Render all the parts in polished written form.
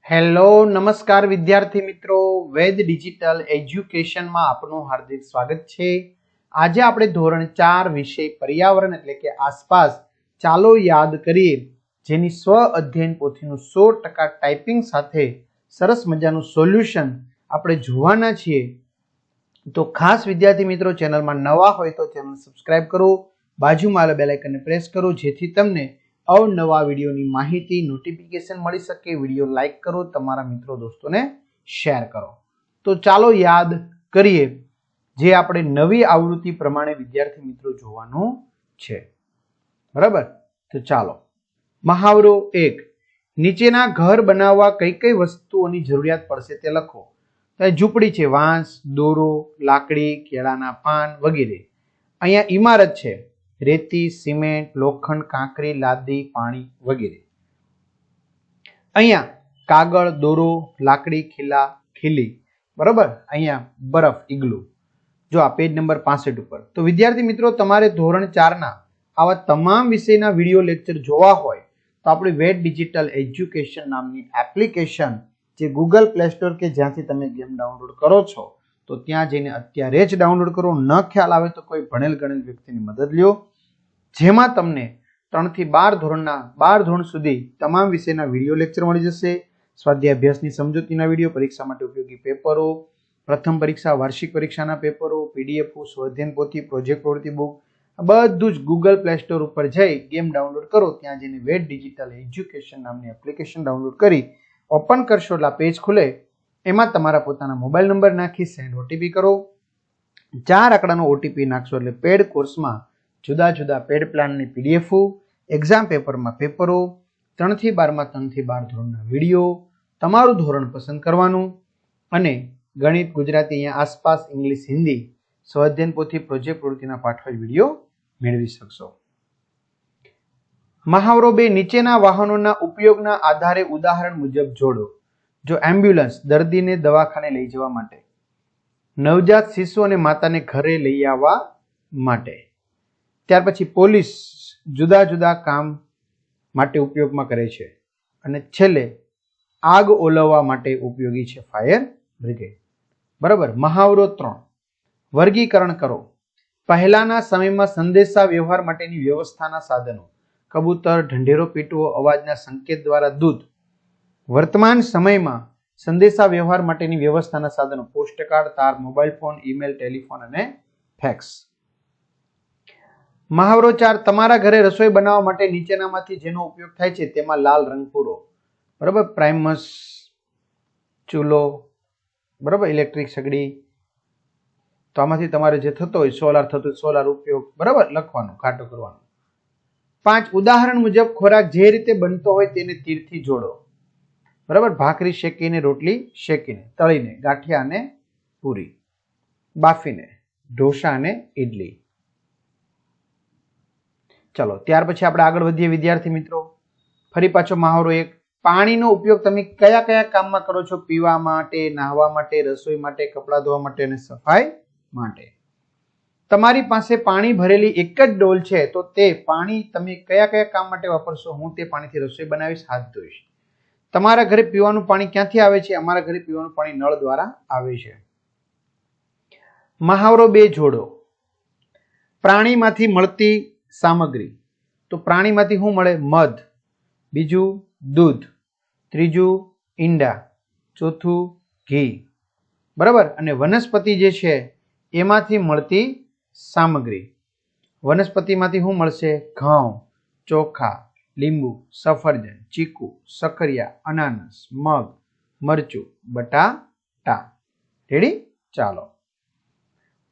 Hello નમસ્કાર વિદ્યાર્થી મિત્રો, વેદ ડિજિટલ એજ્યુકેશનમાં આપનું હાર્દિક સ્વાગત છે। આજે આપણે ધોરણ 4 વિષય પર્યાવરણ એટલે કે આસપાસ ચાલો યાદ કરીએ, જેની સ્વ અધ્યયન પોથીનું 100% ટાઈપિંગ સાથે સરસ મજાનું સોલ્યુશન આપણે જોવાના છીએ। તો ખાસ વિદ્યાર્થી મિત્રો, ચેનલમાં નવા હોય તો ચેનલ સબસ્ક્રાઇબ કરો, બાજુમાં બેલ આઇકનને પ્રેસ કરો, જેથી તમને અવનવા વિડીયોની માહિતી નોટિફિકેશન મળી શકે। વિડીયો લાઈક કરો, તમારા મિત્રો દોસ્તોને શેર કરો। તો ચાલો યાદ કરીએ, જે આપણે નવી આવૃત્તિ પ્રમાણે વિદ્યાર્થી મિત્રો જોવાનું છે, બરાબર। તો ચાલો, મહાવરો 1, નીચેના ઘર બનાવવા કઈ કઈ વસ્તુઓની જરૂરિયાત પડશે તે લખો। તો ઝૂંપડી છે, વાંસ, દોરો, લાકડી, કેળાના પાન વગેરે। અહીંયા ઇમારત છે, રેતી, સિમેન્ટ, લોખંડ, કાંકરી, લાદી, પાણી વગેરે। અહીંયા કાગળ, દોરો, લાકડી, ખીલી, બરાબર। અહીંયા બરફ, ઇગ્લુ। જો આ પેજ નંબર 65 ઉપર। તો વિદ્યાર્થી મિત્રો, તમારે ધોરણ 4 ના આવા તમામ વિષયના વિડીયો લેક્ચર જોવા હોય તો આપણી વેદ ડિજિટલ એજ્યુકેશન નામની એપ્લિકેશન, જે ગૂગલ પ્લે સ્ટોર કે જ્યાંથી તમે ગેમ ડાઉનલોડ કરો છો, તો ત્યાં જઈને અત્યારે જ ડાઉનલોડ કરો। ન ખ્યાલ આવે તો કોઈ ભણેલ ગણેલ વ્યક્તિની મદદ લ્યો, જેમાં તમને 3 થી 12 ધોરણ સુધી તમામ વિષયના વિડીયો લેક્ચર મળી જશે। સ્વાધ્યાય અભ્યાસની સમજૂતીના વિડીયો, પરીક્ષા માટે ઉપયોગી પેપરો, પ્રથમ પરીક્ષા, વાર્ષિક પરીક્ષાના પેપરો, પીડીએફ, સ્વાધ્યાયન પોથી, પ્રોજેક્ટ પ્રવૃત્તિ બુક, બધું જ ગૂગલ પ્લે સ્ટોર ઉપર જઈ ગેમ ડાઉનલોડ કરો। ત્યાં જઈને વેદ ડિજિટલ એજ્યુકેશન નામની એપ્લિકેશન ડાઉનલોડ કરી ઓપન કરશો એટલે આ પેજ ખુલે। એમાં તમારા પોતાના મોબાઈલ નંબર નાખી સેન્ડ ઓટીપી કરો। 4 આંકડાનો ઓટીપી નાખશો એટલે પેડ કોર્સમાં જુદા જુદા પેડ પ્લાનની પીડીએફ, એક્ઝામ પેપરમાં પેપરો, 3 થી 12 માં 3 થી 12 ધોરણના વિડીયો, તમારું ધોરણ પસંદ કરવાનું, અને ગણિત, ગુજરાતી, અહીંયા આસપાસ, ઇંગ્લિશ, હિન્દી, સ્વાધ્યાયન પોથી, પ્રોજેક્ટ પ્રવૃત્તિના પાઠવાય વિડીયો મેળવી શકશો। મહાવરો 2, નીચેના વાહનોના ઉપયોગના આધારે ઉદાહરણ મુજબ જોડો। જો એમ્બ્યુલન્સ, દર્દીને દવાખાને લઈ જવા માટે, નવજાત શિશુ અને માતાને ઘરે લઈ આવવા માટે। ત્યાર પછી પોલીસ જુદા જુદા કામ માટે ઉપયોગમાં કરે છે, અને છેલ્લે આગ ઓલવવા માટે ઉપયોગી છે ફાયર બ્રિગેડ, બરાબર। મહાવરો 3, વર્ગીકરણ કરો। પહેલાના સમયમાં સંદેશા વ્યવહાર માટેની વ્યવસ્થાના સાધનો, કબૂતર, ઢંઢેરો પીટવો, અવાજના સંકેત દ્વારા દૂત। વર્તમાન સમયમાં સંદેશા વ્યવહાર માટેની વ્યવસ્થાના સાધનો, પોસ્ટકાર્ડ, તાર, મોબાઈલ ફોન, ઈમેલ, ટેલિફોન અને ફેક્સ। મહાવરો 4, તમારા ઘરે રસોઈ બનાવવા માટે નીચેનામાંથી જેનો ઉપયોગ થાય છે તેમાં લાલ રંગ પૂરો, બરાબર। પ્રાઇમસ, ચૂલો, બરાબર, ઇલેક્ટ્રિક સગડી। તો આમાંથી તમારે જે થતો હોય, સોલાર થતો હોય સોલાર ઉપયોગ, બરાબર, લખવાનું, ઘાટો કરવાનો। 5, ઉદાહરણ મુજબ ખોરાક જે રીતે બનતો હોય તેને તીરથી જોડો, બરાબર। ભાખરી શેકીને, રોટલી શેકીને, તળીને, ગાંઠિયા અને પૂરી, બાફીને, ઢોસા અને ઇડલી। ચલો ત્યાર પછી આપણે આગળ વધીએ વિદ્યાર્થી મિત્રો। ફરી પાછો મહાવરો 1, પાણીનો ઉપયોગ તમે કયા કયા કામમાં કરો છો? પીવા માટે, નહાવા માટે, રસોઈ માટે, કપડાં ધોવા માટે અને સફાઈ માટે। તમારી પાસે પાણી ભરેલી એક જ ડોલ છે, તો તે પાણી તમે કયા કયા કામ માટે વાપરશો? હું તે પાણીથી રસોઈ બનાવીશ, હાથ ધોઈશ। તમારા ઘરે પીવાનું પાણી ક્યાંથી આવે છે? અમારા ઘરે પીવાનું પાણી નળ દ્વારા આવે છે। મહાવરો 2, જોડો। પ્રાણીમાંથી મળતી સામગ્રી, તો પ્રાણીમાંથી શું મળે? મધ, બીજું દૂધ, ત્રીજું ઈંડા, ચોથું ઘી, બરાબર। અને વનસ્પતિ જે છે એમાંથી મળતી સામગ્રી, વનસ્પતિમાંથી શું મળશે? ઘઉં, ચોખા, લીંબુ, સફરજન, ચીકુ, સકરિયા, અનાનસ, મગ, મરચું, બટાટા। રેડી? ચાલો,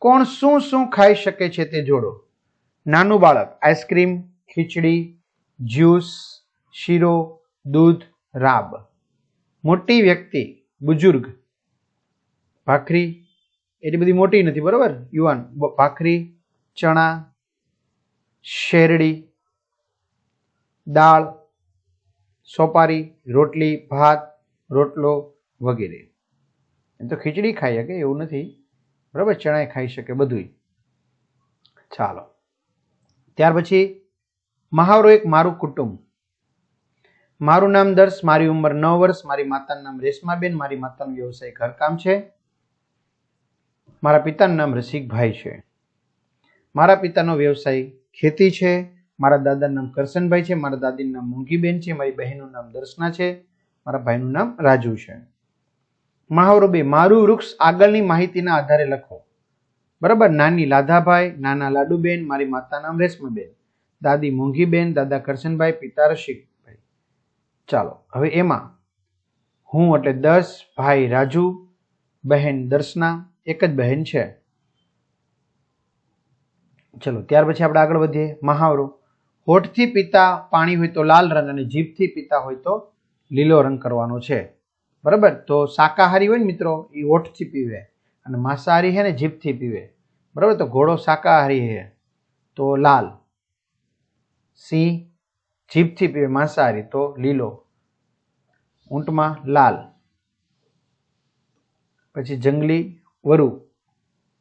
કોણ શું શું ખાઈ શકે છે તે જોડો। નાનું બાળક આઈસ્ક્રીમ, ખીચડી, જ્યુસ, શીરો, દૂધ, રાબ। મોટી વ્યક્તિ બુજુર્ગ ભાખરી, એટલી બધી મોટી નથી, બરાબર, યુવાન, ભાખરી, ચણા, શેરડી, દાળ, સોપારી, રોટલી, ભાત, રોટલો વગેરે। એમ તો ખીચડી ખાઈ શકે એવું નથી, બરાબર, ચણા ખાઈ શકે, બધું। ચાલો ત્યાર પછી મહાવરો 1, મારું કુટુંબ। મારું નામ દર્શ, મારી ઉંમર 9 વર્ષ, મારી માતાનું નામ રેશમાબેન, મારી માતાનો વ્યવસાય ઘરકામ છે, મારા પિતાનું નામ રસિકભાઈ છે, મારા પિતાનો વ્યવસાય ખેતી છે, મારા દાદાનું નામ કરશનભાઈ છે, મારા દાદીનું નામ મૂંગીબેન છે, મારી બહેનનું નામ દર્શના છે, મારા ભાઈનું નામ રાજુ છે. મહાવરો 2, મારું વૃક્ષ આગળની માહિતીના આધારે લખો. બરાબર, નાની લાધાભાઈ, નાના લાડુબેન, મારી માતાનું નામ રેશમાબેન, દાદી મૂંગીબેન, દાદા કરશનભાઈ, પિતા રસિકભાઈ. ચાલો હવે એમાં હું એટલે 10, ભાઈ રાજુ, બહેન દર્શના, એક જ બહેન છે. ચલો ત્યાર પછી આપણે આગળ વધીએ. મહાવરો, હોઠથી પીતા પાણી હોય તો લાલ રંગ અને જીભથી પીતા હોય તો લીલો રંગ કરવાનો છે. બરાબર, તો શાકાહારી હોય ને મિત્રો એ હોઠથી પીવે અને માંસાહારી છે ને જીભથી પીવે. બરાબર, તો ઘોડો શાકાહારી છે તો લાલ, સિંહ જીભથી પીવે માંસાહારી તો લીલો, ઊંટમાં લાલ, પછી જંગલી વરુ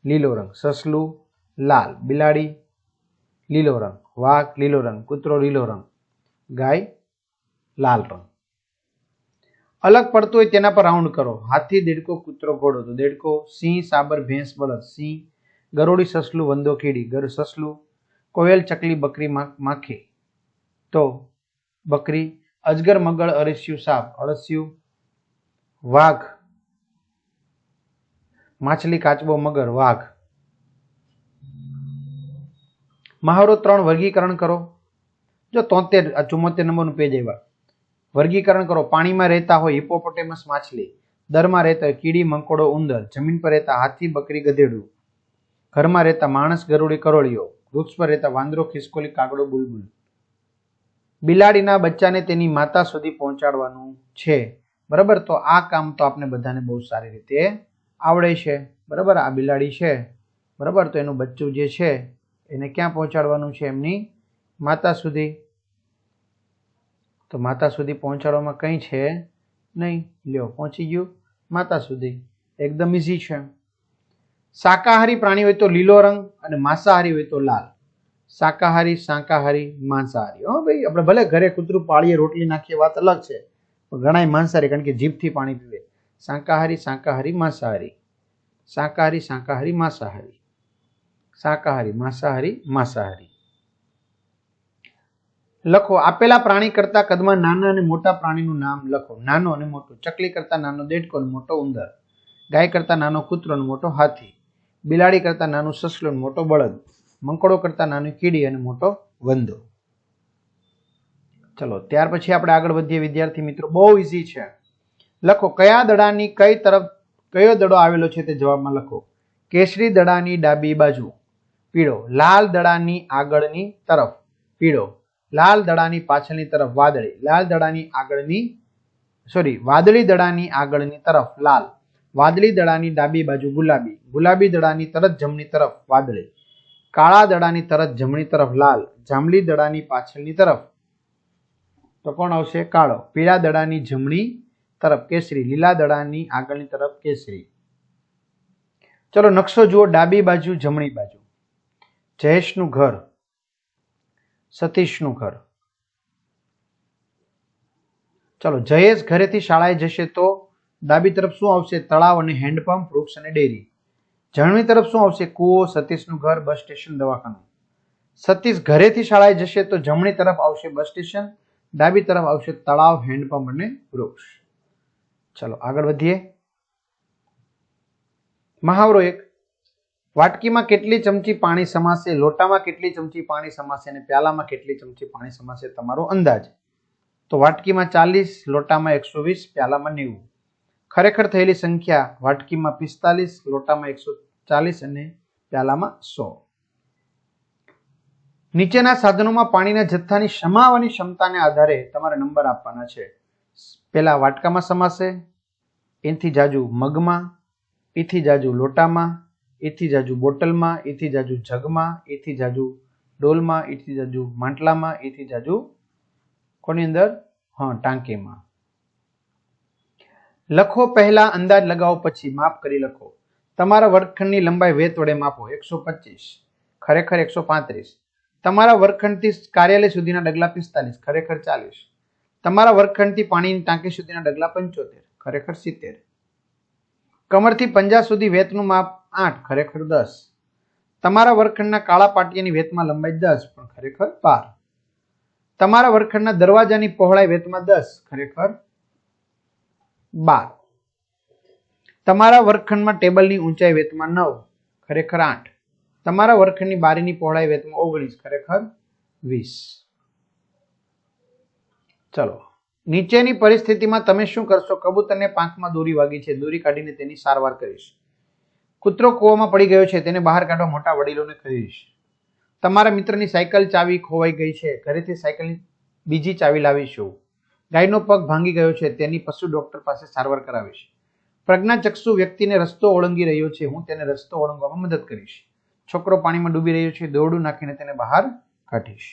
લીલો રંગ, સસલું લાલ, બિલાડી લીલો રંગ, વાઘ લીલો રંગ, કૂતરો લીલો રંગ, ગાય લાલ રંગ. અલગ પડતું હોય તેના પર રાઉન્ડ કરો. હાથી, દેડકો, કૂતરો, ઘોડો તો દેડકો, સિંહ, સાબર, ભેંસ, બળદ સિંહ, ગરોળી, સસલું, વંદો, કીડી સસલું, કોયલ, ચકલી, બકરી, માખી તો બકરી, અજગર, મગર, અળસિયું, સાપ અળસિયું, વાઘ, માછલી, કાચબો, મગર વાઘ. મહાવરો 3, વર્ગીકરણ કરો. જો 74 નંબરનું પેજ આવ્યા. વર્ગીકરણ કરો. પાણીમાં રહેતા હોય હિપોપોટેમસ માછલી, દરમાં રહેતા હોય કીડી, મંકોડો, ઉંદર, જમીન પર રહેતા હાથી, બકરી, ગધેડું, ઘરમાં રહેતા માણસ, ગરુડી, કરોળિયો, વૃક્ષ પર રહેતા વાંદરો, ખિસકોલી, કાગડો, બુલબુલ. બિલાડીના બચ્ચાને તેની માતા સુધી પહોંચાડવાનું છે. બરાબર, તો આ કામ તો આપણે બધાને બહુ સારી રીતે આવડે છે. બરાબર, આ બિલાડી છે. બરાબર, તો એનું બચ્ચું જે છે એને ક્યાં પહોંચાડવાનું છે? એમની માતા સુધી. તો માતા સુધી પહોંચાડવામાં કંઈ છે નહીં. લ્યો પહોંચી ગયું માતા સુધી. એકદમ ઇઝી છે. શાકાહારી પ્રાણી હોય તો લીલો રંગ અને માંસાહારી હોય તો લાલ. શાકાહારી, શાકાહારી, માંસાહારી. હો ભાઈ, આપણે ભલે ઘરે કૂતરું પાળીએ, રોટલી નાખીએ, વાત અલગ છે, પણ ઘણા માંસાહારી કારણ કે જીભથી પાણી પીવે. શાકાહારી, શાકાહારી, માંસાહારી, શાકાહારી, શાકાહારી, માંસાહારી, શાકાહારી, માંસાહારી, માંસાહારી. લખો. આપેલા પ્રાણી કરતા કદમાં નાના અને મોટા પ્રાણીનું નામ લખો. નાનો અને મોટો. ચકલી કરતા નાનો દેડકો અને મોટો ઉંદર, ગાય કરતા નાનો કૂતરો અને મોટો હાથી, બિલાડી કરતા નાનું સસલું અને મોટો બળદ, મંકોડો કરતા નાની કીડી અને મોટો વંદો. ચલો ત્યાર પછી આપણે આગળ વધીએ વિદ્યાર્થી મિત્રો. બહુ ઇઝી છે. લખો. કયા દડાની કઈ તરફ કયો દડો આવેલો છે તે જવાબમાં લખો. કેસરી દડાની ડાબી બાજુ પીળો, લાલ દડાની આગળની તરફ પીળો, લાલ દડાની પાછળની તરફ વાદળી, વાદળી દડાની આગળની તરફ લાલ, વાદળી દડાની ડાબી બાજુ ગુલાબી, ગુલાબી દડાની તરત જમણી તરફ વાદળી, કાળા દડાની તરત જમણી તરફ લાલ, જાંબલી દડાની પાછળની તરફ તો કોણ આવશે? કાળો, પીળા દડાની જમણી તરફ કેસરી, લીલા દડાની આગળની તરફ કેસરી. ચલો નકશો જુઓ. ડાબી બાજુ, જમણી બાજુ. જયેશનું ઘર, સતીશનું ઘર. ચલો જયેશ ઘરેથી શાળાએ જશે તો ડાબી તરફ શું આવશે? તળાવ અને હેન્ડપંપ, વૃક્ષ અને ડેરી. જમણી તરફ શું આવશે? કૂવો, સતીશનું ઘર, બસ સ્ટેશન, દવાખાનું. સતીશ ઘરેથી શાળાએ જશે તો જમણી તરફ આવશે બસ સ્ટેશન, ડાબી તરફ આવશે તળાવ, હેન્ડપંપ અને વૃક્ષ. ચલો આગળ વધીએ. મહાવરો 1. વાટકીમાં કેટલી ચમચી પાણી સમાશે? લોટામાં કેટલી ચમચી પાણી સમાશે? અને પ્યાલામાં કેટલી ચમચી પાણી સમાશે? તમારો અંદાજ. તો વાટકીમાં 40, લોટામાં 120, પ્યાલામાં 90. ખરેખર થયેલી સંખ્યા વાટકીમાં 45, લોટામાં 140 અને પ્યાલામાં 100. નીચેના સાધનોમાં પાણીના જથ્થાની સમાવવાની ક્ષમતાને આધારે તમારે નંબર આપવાના છે. પહેલા વાટકામાં સમાશે, એથી જાજુ મગમાં, એથી જાજુ લોટામાં, એથી જાજુ બોટલમાં, એથી જાજુ જગમાં, એથી જાજુ ડોલમાં, એથી જાજુ માટલામાં, એથી જાજુ કોની અંદર? ટાંકીમાં. લખો. પહેલા અંદાજ લગાવો, પછી માપ કરી લખો. તમારા વર્ગખંડની લંબાઈ વેત વડે માપો. 125, ખરેખર 135. તમારા વર્ગખંડથી કાર્યાલય સુધીના ડગલા 45, ખરેખર 40. તમારા વર્ગખંડથી પાણીની ટાંકી સુધીના ડગલા 75, ખરેખર 70. કમરથી પંજા સુધી વેતનું માપ 8, ખરેખર 10. તમારા વર્ગખંડના કાળા પાટિયાની વેતમાં લંબાઈ 10, પણ ખરેખર 12. તમારા વર્ગખંડના દરવાજાની પહોળાઈ વેતમાં 10, ખરેખર 12. તમારા વર્ગખંડમાં ટેબલની ઊંચાઈ વેતમાં 9, ખરેખર 8. તમારા વર્ગખંડની બારીની પહોળાઈ વેતમાં 19, ખરેખર 20. ચલો, નીચેની પરિસ્થિતિમાં તમે શું કરશો? કબૂતરને પાંખમાં દોરી વાગી છે, દોરી કાઢીને તેની સારવાર કરીશ. કૂતરો કૂવામાં પડી ગયો છે, તેને બહાર કાઢવા મોટા વડીલોને કહીશ. તમારા મિત્રની સાયકલ ચાવી ખોવાઈ ગઈ છે, ઘરેથી સાયકલની બીજી ચાવી લાવીશું. ગાયનો પગ ભાંગી ગયો છે, તેની પશુ ડોક્ટર પાસે સારવાર કરાવીશ. પ્રજ્ઞાચક્ષુ વ્યક્તિને રસ્તો ઓળંગી રહ્યો છે, હું તેને રસ્તો ઓળંગવામાં મદદ કરીશ. છોકરો પાણીમાં ડૂબી રહ્યો છે, દોરડું નાખીને તેને બહાર કાઢીશ.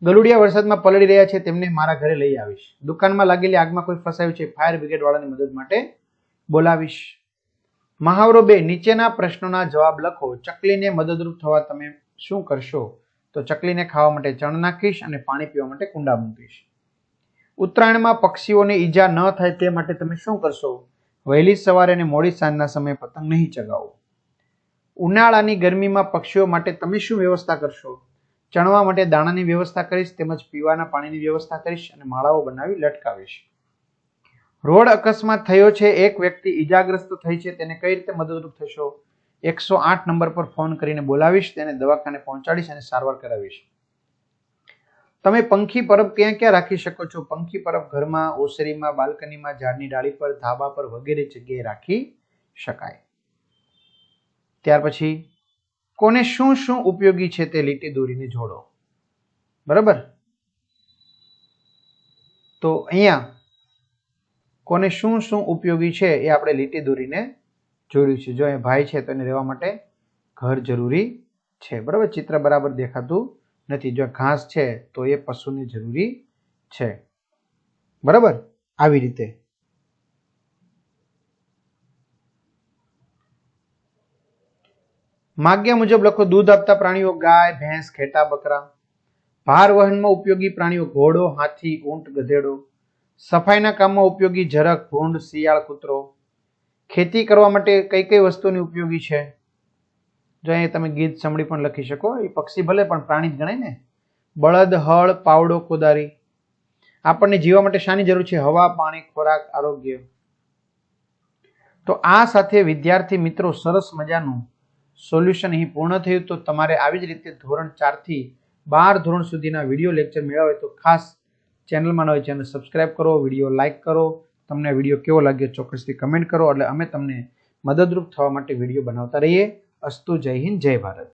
ગલુડિયા વરસાદમાં પલળી રહ્યા છે, તેમને મારા ઘરે લઈ આવીશ. દુકાનમાં લાગેલી આગમાં કોઈ ફસાયું છે, ફાયર બ્રિગેડ વાળાની મદદ માટે બોલાવીશ. મહાવરો 2, નીચેના પ્રશ્નોના જવાબ લખો. ચકલીને મદદરૂપ થવા તમે શું કરશો? તો ચકલીને ખાવા માટે ચણ નાખીશ અને પાણી પીવા માટે કુંડા મૂકીશ. ઉત્તરાયણમાં પક્ષીઓને ઈજા ન થાય તે માટે તમે શું કરશો? વહેલી સવારે અને મોડી સાંજના સમયે પતંગ નહીં ચગાવો. ઉનાળાની ગરમીમાં પક્ષીઓ માટે તમે શું વ્યવસ્થા કરશો? ચણવા માટે દાણાની વ્યવસ્થા કરીશ, તેમજ પીવાના પાણીની વ્યવસ્થા કરીશ અને માળાઓ બનાવી લટકાવીશ. રોડ અકસ્માત થયો છે, એક વ્યક્તિ ઈજાગ્રસ્ત થઈ છે, તેને કઈ રીતે મદદરૂપ થશો? 108 નંબર પર ફોન કરીને બોલાવીશ, તેને દવાખાને પહોંચાડીશ અને સારવાર કરાવીશ. તમે પંખી પરબ ક્યાં ક્યાં રાખી શકો છો? પંખી પરબ ઘરમાં, ઓસરીમાં, બાલ્કનીમાં, ઝાડની ડાળી પર, ધાબા પર વગેરે જગ્યાએ રાખી શકાય. ત્યાર પછી કોને શું શું ઉપયોગી છે તે લીટી દોરીને જોડો. બરાબર, તો અહીંયા કોને શું શું ઉપયોગી છે એ આપણે લીટી દોરીને જોડ્યું છે. જો એ ભાઈ છે તો એને રહેવા માટે ઘર જરૂરી છે. બરાબર, ચિત્ર બરાબર દેખાતું નથી. જો ઘાસ છે તો એ પશુને જરૂરી છે. બરાબર, આવી રીતે. માગ્યા મુજબ લખો. દૂધ આપતા પ્રાણીઓ ગાય, ભેંસ, ઘેટા, બકરા. ભાર વહનમાં ઉપયોગી પ્રાણીઓ ઘોડો, હાથી, ઊંટ, ગધેડો. સફાઈના કામમાં ઉપયોગી ઝરખ, ભૂંડ, શિયાળ, કૂતરો. ખેતી કરવા માટે કઈ કઈ વસ્તુની ઉપયોગી છે? જો અહીંયા તમે ગીધ, સમડી પણ લખી શકો. એ પક્ષી ભલે પણ પ્રાણી જ ગણાય ને. બળદ, હળ, પાવડો, કોદારી. આપણને જીવવા માટે શાની જરૂર છે? હવા, પાણી, ખોરાક, આરોગ્ય. તો આ સાથે વિદ્યાર્થી મિત્રો સરસ મજાનું સોલ્યુશન અહીં પૂર્ણ થયું. તો તમારે આવી જ રીતે ધોરણ 4 થી 12 ધોરણ સુધીના વિડીયો લેક્ચર મેળવવા હોય તો ખાસ ચેનલમાં ન હોય ચેનલ સબસ્ક્રાઇબ કરો, વિડીયો લાઇક કરો. તમને વિડીયો કેવો લાગ્યો ચોક્કસથી કમેન્ટ કરો, એટલે અમે તમને મદદરૂપ થવા માટે વિડીયો બનાવતા રહીએ. અસ્તુ. જય હિન્દ, જય ભારત.